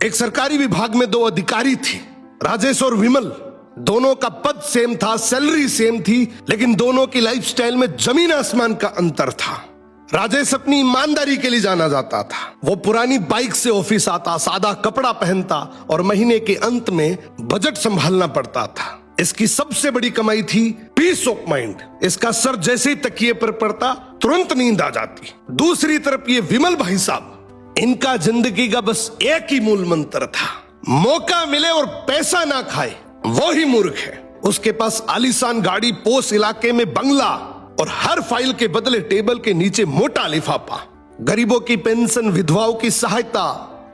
एक सरकारी विभाग में दो अधिकारी थे, राजेश और विमल। दोनों का पद सेम था, सैलरी सेम थी, लेकिन दोनों की लाइफस्टाइल में जमीन आसमान का अंतर था। राजेश अपनी ईमानदारी के लिए जाना जाता था। वो पुरानी बाइक से ऑफिस आता, सादा कपड़ा पहनता और महीने के अंत में बजट संभालना पड़ता था। इसकी सबसे बड़ी कमाई थी पीस ऑफ माइंड। इसका सर जैसे ही तकिए पर पड़ता तुरंत नींद आ जाती। दूसरी तरफ ये विमल भाई साहब, इनका जिंदगी का बस एक ही मूल मंत्र था, मौका मिले और पैसा ना खाए वो ही मूर्ख है। उसके पास आलीशान गाड़ी, पोस्ट इलाके में बंगला और हर फाइल के बदले टेबल के नीचे मोटा लिफाफा। गरीबों की पेंशन, विधवाओं की सहायता,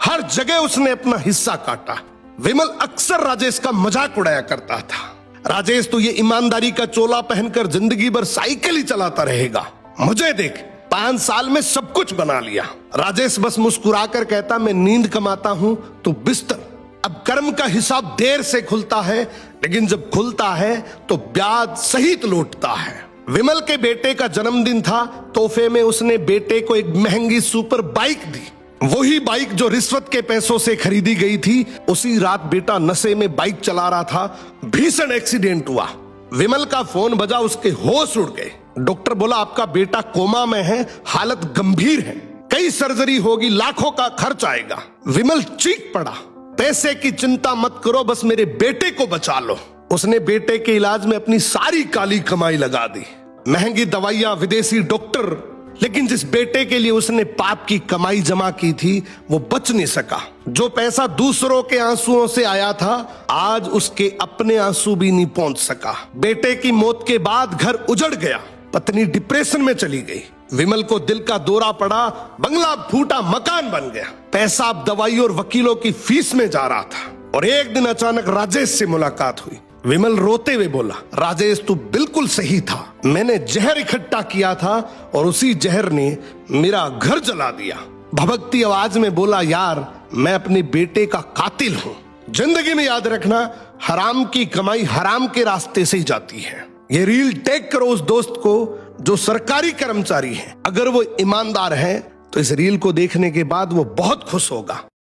हर जगह उसने अपना हिस्सा काटा। विमल अक्सर राजेश का मजाक उड़ाया करता था। राजेश तो ये ईमानदारी का चोला पहनकर जिंदगी भर साइकिल ही चलाता रहेगा, मुझे देख 5 साल में सब कुछ बना लिया। राजेश बस मुस्कुराकर कहता, मैं नींद कमाता हूं तो बिस्तर। अब कर्म का हिसाब देर से खुलता है, लेकिन जब खुलता है तो ब्याज सहित लौटता है। विमल के बेटे का जन्मदिन था, तोहफे में उसने बेटे को एक महंगी सुपर बाइक दी। वही बाइक जो रिश्वत के पैसों से खरीदी गई थी। उसी रात बेटा नशे में बाइक चला रहा था, भीषण एक्सीडेंट हुआ। विमल का फोन बजा, उसके होश उड़ गए। डॉक्टर बोला आपका बेटा कोमा में है, हालत गंभीर है, कई सर्जरी होगी, लाखों का खर्च आएगा। विमल चीख पड़ा, पैसे की चिंता मत करो, बस मेरे बेटे को बचा लो। उसने बेटे के इलाज में अपनी सारी काली कमाई लगा दी, महंगी दवाइयां, विदेशी डॉक्टर। लेकिन जिस बेटे के लिए उसने पाप की कमाई जमा की थी वो बच नहीं सका। जो पैसा दूसरों के आंसुओं से आया था, आज उसके अपने आंसू भी नहीं पहुंच सका। बेटे की मौत के बाद घर उजड़ गया, पत्नी डिप्रेशन में चली गई। विमल को दिल का दौरा पड़ा, बंगला फूटा, मकान बन गया। पैसा अब दवाई और वकीलों की फीस में जा रहा था। और एक दिन अचानक राजेश से मुलाकात हुई। विमल रोते हुए बोला, राजेश तू बिल्कुल सही था, मैंने जहर इकट्ठा किया था और उसी जहर ने मेरा घर जला दिया। भभकती आवाज में बोला, यार मैं अपने बेटे का कातिल हूं। जिंदगी में याद रखना, हराम की कमाई हराम के रास्ते से ही जाती है। ये रील टैग करो उस दोस्त को जो सरकारी कर्मचारी है। अगर वो ईमानदार है तो इस रील को देखने के बाद वो बहुत खुश होगा।